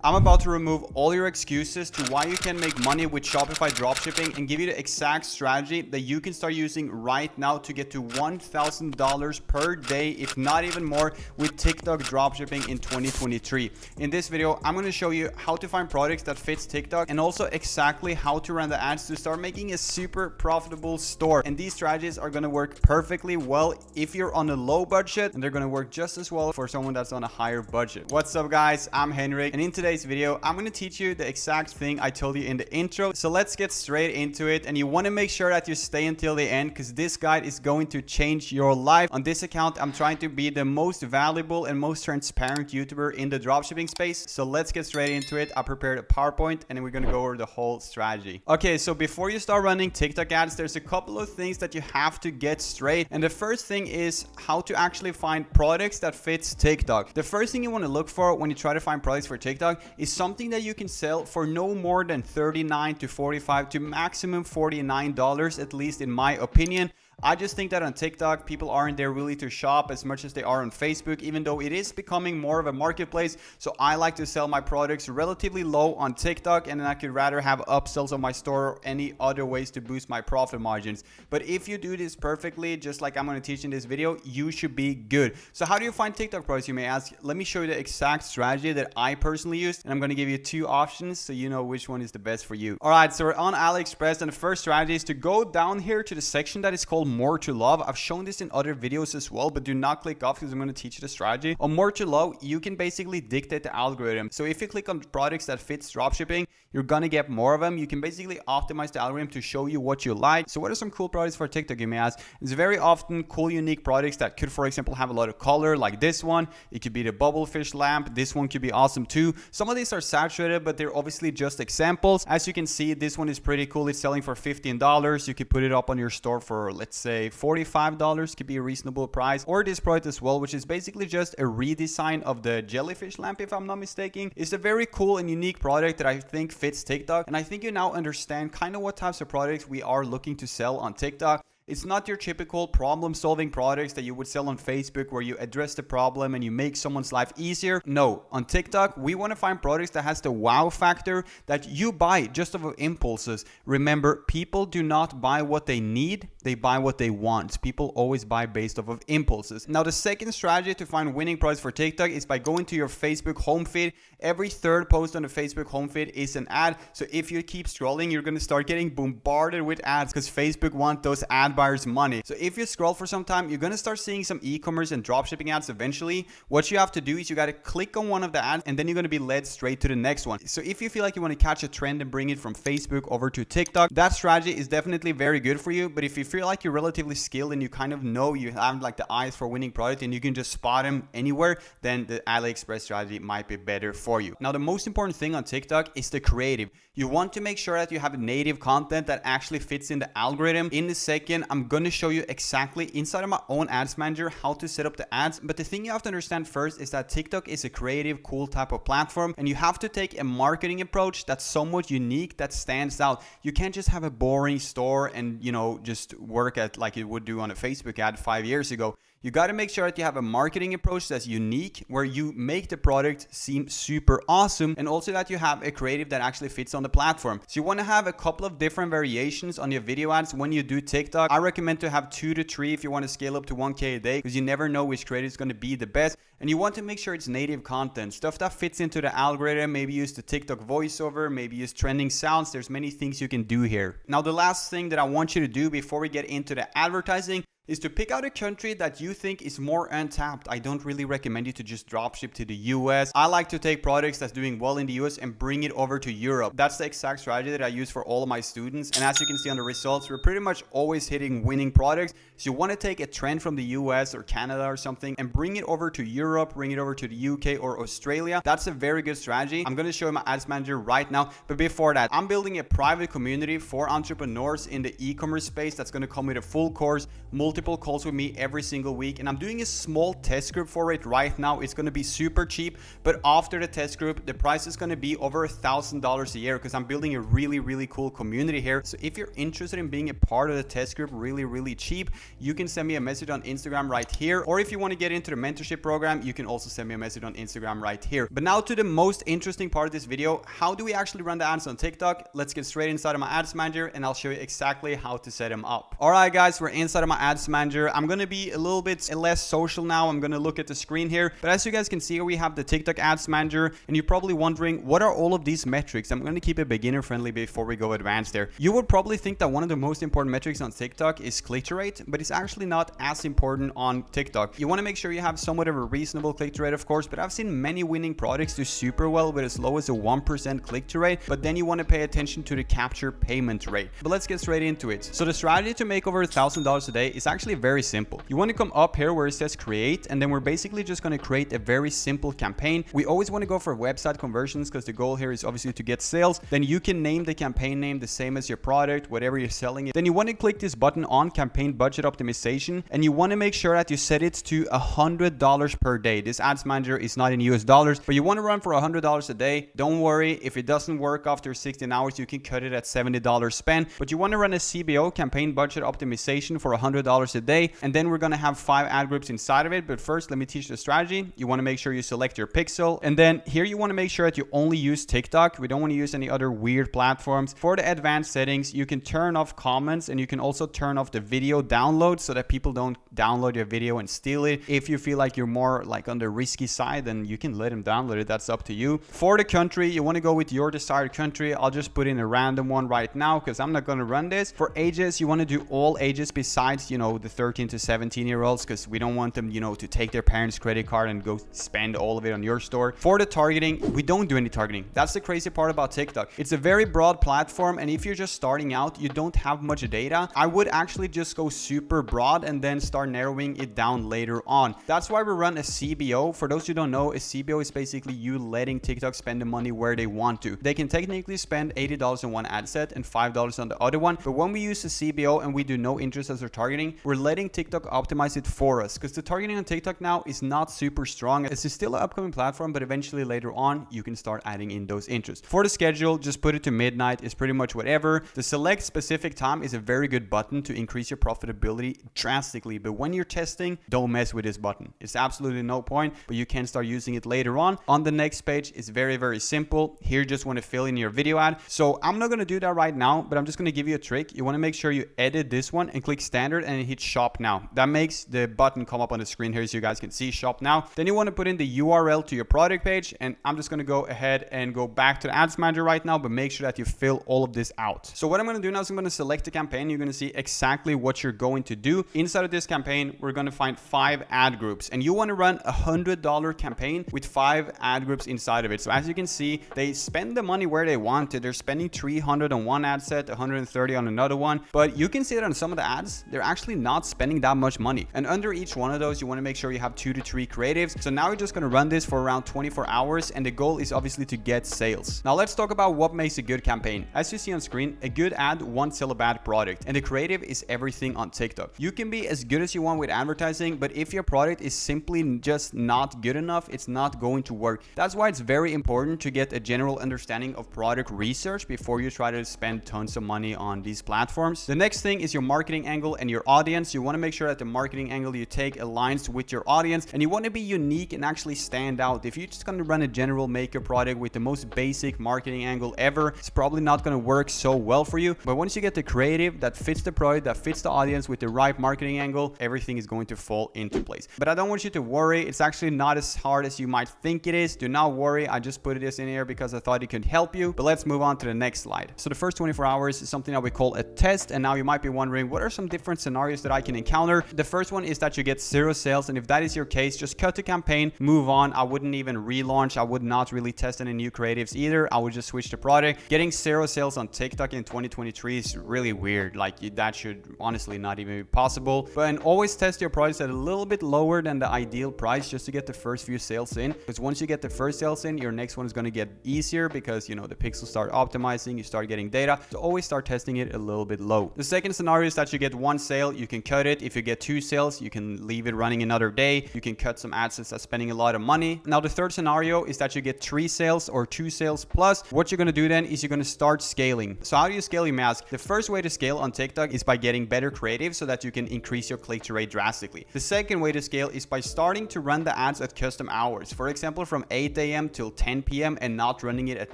I'm about to remove all your excuses to why you can make money with Shopify dropshipping and give you the exact strategy that you can start using right now to get to $1,000 per day, if not even more, with TikTok dropshipping in 2023. In this video, I'm going to show you how to find products that fits TikTok and also exactly how to run the ads to start making a super profitable store. And these strategies are going to work perfectly well if you're on a low budget, and they're going to work just as well for someone that's on a higher budget. What's up, guys? I'm Henrik, and in today's video, I'm going to teach you the exact thing I told you in the intro. So let's get straight into it, and you want to make sure that you stay until the end because this guide is going to change your life. On this account, I'm trying to be the most valuable and most transparent YouTuber in the dropshipping space. So let's get straight into it. I prepared a PowerPoint, and then we're going to go over the whole strategy. Okay, so before you start running TikTok ads, there's a couple of things that you have to get straight. And the first thing is how to actually find products that fits TikTok. The first thing you want to look for when you try to find products for TikTok is something that you can sell for no more than $39 to $45 to maximum $49, at least in my opinion. I just think that on TikTok, people aren't there really to shop as much as they are on Facebook, even though it is becoming more of a marketplace. So I like to sell my products relatively low on TikTok, and then I could rather have upsells on my store or any other ways to boost my profit margins. But if you do this perfectly, just like I'm going to teach in this video, you should be good. So how do you find TikTok products, you may ask? Let me show you the exact strategy that I personally used, and I'm going to give you two options so you know which one is the best for you. All right, so we're on AliExpress, and the first strategy is to go down here to the section that is called More to Love. I've shown this in other videos as well, but do not click off because I'm going to teach you the strategy. On More to Love, you can basically dictate the algorithm. So if you click on products that fits dropshipping, you're going to get more of them. You can basically optimize the algorithm to show you what you like. So what are some cool products for TikTok, you may ask? It's very often cool, unique products that could, for example, have a lot of color, like this one. It could be the bubblefish lamp. This one could be awesome too. Some of these are saturated, but they're obviously just examples. As you can see, this one is pretty cool. It's selling for $15. You could put it up on your store for, let's say, $45 could be a reasonable price. Or this product as well, which is basically just a redesign of the jellyfish lamp, if I'm not mistaken. It's a very cool and unique product that I think fits TikTok, and I think you now understand kind of what types of products we are looking to sell on TikTok. It's not your typical problem-solving products that you would sell on Facebook where you address the problem and you make someone's life easier. No, on TikTok, we want to find products that has the wow factor that you buy just off of impulses. Remember, people do not buy what they need, they buy what they want. People always buy based off of impulses. Now, the second strategy to find winning products for TikTok is by going to your Facebook home feed. Every third post on the Facebook home feed is an ad. So if you keep scrolling, you're going to start getting bombarded with ads because Facebook wants those ad buyers money. So if you scroll for some time, you're going to start seeing some e-commerce and dropshipping ads eventually. What you have to do is you got to click on one of the ads, and then you're going to be led straight to the next one. So if you feel like you want to catch a trend and bring it from Facebook over to TikTok, that strategy is definitely very good for you. But if you feel like you're relatively skilled and you kind of know you have like the eyes for winning product and you can just spot them anywhere, then the AliExpress strategy might be better for you. Now, the most important thing on TikTok is the creative. You want to make sure that you have native content that actually fits in the algorithm. In a second, I'm going to show you exactly inside of my own ads manager how to set up the ads. But the thing you have to understand first is that TikTok is a creative, cool type of platform, and you have to take a marketing approach that's somewhat unique, that stands out. You can't just have a boring store and, you know, just work at like you would do on a Facebook ad 5 years ago. You got to make sure that you have a marketing approach that's unique, where you make the product seem super awesome, and also that you have a creative that actually fits on the platform. So you want to have a couple of different variations on your video ads when you do TikTok. I recommend to have 2 to 3 if you want to scale up to 1K a day, because you never know which creative is going to be the best. And you want to make sure it's native content, stuff that fits into the algorithm. Maybe use the TikTok voiceover, maybe use trending sounds. There's many things you can do here. Now, the last thing that I want you to do before we get into the advertising is to pick out a country that you think is more untapped. I don't really recommend you to just dropship to the US. I like to take products that's doing well in the US and bring it over to Europe. That's the exact strategy that I use for all of my students. And as you can see on the results, we're pretty much always hitting winning products. So you want to take a trend from the US or Canada or something and bring it over to Europe, bring it over to the UK or Australia. That's a very good strategy. I'm going to show you my ads manager right now. But before that, I'm building a private community for entrepreneurs in the e-commerce space that's going to come with a full course, multiple multiple calls with me every single week, and I'm doing a small test group for it right now. It's going to be super cheap, but after the test group, the price is going to be over $1,000 a year because I'm building a really cool community here. So if you're interested in being a part of the test group really cheap, you can send me a message on Instagram right here, or if you want to get into the mentorship program, you can also send me a message on Instagram right here. But now to the most interesting part of this video: how do we actually run the ads on TikTok? Let's get straight inside of my ads manager and I'll show you exactly how to set them up. All right guys, we're inside of my ads manager. I'm going to be a little bit less social now. I'm going to look at the screen here, but as you guys can see, we have the TikTok ads manager, and you're probably wondering, what are all of these metrics? I'm going to keep it beginner friendly before we go advanced there. You would probably think that one of the most important metrics on TikTok is click-through rate, but it's actually not as important on TikTok. You want to make sure you have somewhat of a reasonable click-through rate, of course, but I've seen many winning products do super well with as low as a 1% click-through rate, but then you want to pay attention to the capture payment rate. But let's get straight into it. So the strategy to make over $1,000 a day is actually very simple. You want to come up here where it says create, and then we're basically just going to create a very simple campaign. We always want to go for website conversions because the goal here is obviously to get sales. Then you can name the campaign name the same as your product, whatever you're selling it. Then you want to click this button on campaign budget optimization, and you want to make sure that you set it to $100 per day. This ads manager is not in US dollars, but you want to run for $100 a day. Don't worry, if it doesn't work after 16 hours, you can cut it at $70 spend, but you want to run a CBO, campaign budget optimization, for $100 a day, and then we're going to have 5 ad groups inside of it. But first, let me teach the strategy. You want to make sure you select your pixel, and then here you want to make sure that you only use TikTok. We don't want to use any other weird platforms. For the advanced settings, you can turn off comments, and you can also turn off the video download so that people don't download your video and steal it. If you feel like you're more like on the risky side, then you can let them download it. That's up to you. For the country, you want to go with your desired country. I'll just put in a random one right now because I'm not going to run this. For ages, you want to do all ages besides, you know, the 13 to 17 year olds, because we don't want them, you know, to take their parents' credit card and go spend all of it on your store. For the targeting, we don't do any targeting. That's the crazy part about TikTok. It's a very broad platform, and if you're just starting out, you don't have much data. I would actually just go super broad and then start narrowing it down later on. That's why we run a CBO. For those who don't know, a CBO is basically you letting TikTok spend the money where they want to. They can technically spend $80 on one ad set and $5 on the other one, but when we use the CBO and we do no interest as our targeting, we're letting TikTok optimize it for us, because the targeting on TikTok now is not super strong. It's still an upcoming platform, but eventually later on you can start adding in those interests. For the schedule, just put it to midnight. It's pretty much whatever. The select specific time is a very good button to increase your profitability drastically, but when you're testing, don't mess with this button. It's absolutely no point, but you can start using it later on. On the next page, it's very simple. Here you just want to fill in your video ad. So I'm not going to do that right now, but I'm just going to give you a trick. You want to make sure you edit this one and click standard and hit shop now. That makes the button come up on the screen here so you guys can see shop now. Then you want to put in the URL to your product page, and I'm just going to go ahead and go back to the ads manager right now, but make sure that you fill all of this out. So what I'm going to do now is I'm going to select the campaign. You're going to see exactly what you're going to do. Inside of this campaign, we're going to find 5 ad groups, and you want to run a $100 campaign with 5 ad groups inside of it. So as you can see, they spend the money where they want to. They're spending $300 on one ad set, $130 on another one, but you can see that on some of the ads, they're actually not spending that much money. And under each one of those, you want to make sure you have 2 to 3 creatives. So now we're just going to run this for around 24 hours, and the goal is obviously to get sales. Now let's talk about what makes a good campaign. As you see on screen, a good ad won't sell a bad product, and the creative is everything on TikTok. You can be as good as you want with advertising, but if your product is simply just not good enough, it's not going to work. That's why it's very important to get a general understanding of product research before you try to spend tons of money on these platforms. The next thing is your marketing angle and your audience. You want to make sure that the marketing angle you take aligns with your audience, and you want to be unique and actually stand out. If you're just going to run a general makeup product with the most basic marketing angle ever, it's probably not going to work so well for you. But once you get the creative that fits the product, that fits the audience with the right marketing angle, everything is going to fall into place. But I don't want you to worry. It's actually not as hard as you might think it is. Do not worry. I just put this in here because I thought it could help you. But let's move on to the next slide. So the first 24 hours is something that we call a test. And now you might be wondering, what are some different scenarios that I can encounter? The first one is that you get 0 sales. And if that is your case, just cut the campaign, move on. I wouldn't even relaunch. I would not really test any new creatives either. I would just switch the product. Getting 0 sales on TikTok in 2023 is really weird. Like, that should honestly not even be possible. But and always test your price at a little bit lower than the ideal price just to get the first few sales in. Because once you get the first sales in, your next one is going to get easier because, you know, the pixels start optimizing, you start getting data. So always start testing it a little bit low. The second scenario is that you get 1 sale, you You can cut it. If you get 2 sales, you can leave it running another day. You can cut some ads that's spending a lot of money. Now, the third scenario is that you get 3 sales or 2 sales plus. What you're going to do then is you're going to start scaling. So how do you scale your mask? The first way to scale on TikTok is by getting better creative so that you can increase your click-through rate drastically. The second way to scale is by starting to run the ads at custom hours. For example, from 8 a.m. till 10 p.m. and not running it at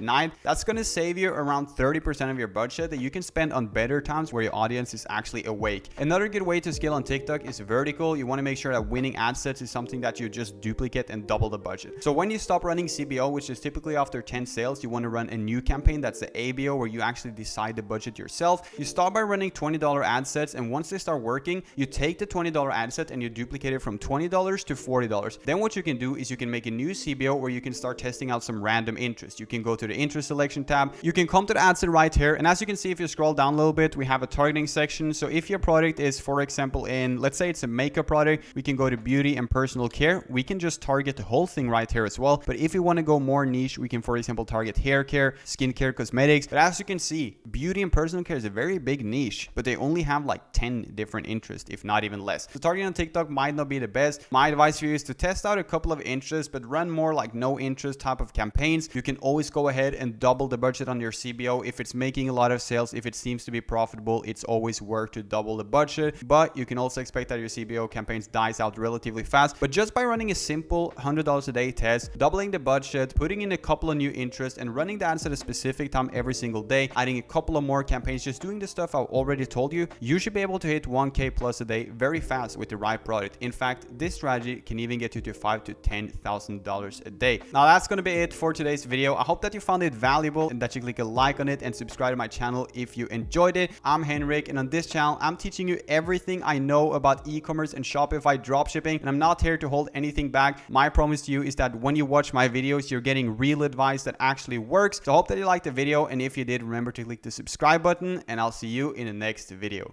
night. That's going to save you around 30% of your budget that you can spend on better times where your audience is actually awake. Another good way to scale on TikTok is vertical. You want to make sure that winning ad sets is something that you just duplicate and double the budget. So when you stop running CBO, which is typically after 10 sales, you want to run a new campaign. That's the ABO, where you actually decide the budget yourself. You start by running $20 ad sets, and once they start working, you take the $20 ad set and you duplicate it from $20 to $40. Then what you can do is you can make a new CBO where you can start testing out some random interest. You can go to the interest selection tab. You can come to the ad set right here, and as you can see, if you scroll down a little bit, we have a targeting section. So if your product is, for example, let's say it's a makeup product, we can go to beauty and personal care. We can just target the whole thing right here as well. But if you want to go more niche, we can, for example, target hair care, skincare, cosmetics. But as you can see, beauty and personal care is a very big niche, but they only have like 10 different interests, if not even less. So targeting on TikTok might not be the best. My advice for you is to test out a couple of interests, but run more like no interest type of campaigns. You can always go ahead and double the budget on your CBO if it's making a lot of sales. If it seems to be profitable, it's always worth to double the budget. But you can also expect that your CBO campaigns dies out relatively fast. But just by running a simple $100 a day test, doubling the budget, putting in a couple of new interests, and running the ads at a specific time every single day, adding a couple of more campaigns, just doing the stuff I already told you, you should be able to hit 1K plus a day very fast with the right product. In fact, this strategy can even get you to $5,000 to $10,000 a day. Now that's going to be it for today's video. I hope that you found it valuable and that you click a like on it and subscribe to my channel if you enjoyed it. I'm Henrik, and on this channel, I'm teaching you everything I know about e-commerce and Shopify dropshipping, and I'm not here to hold anything back. My promise to you is that when you watch my videos, you're getting real advice that actually works. So I hope that you liked the video, and if you did, remember to click the subscribe button, and I'll see you in the next video.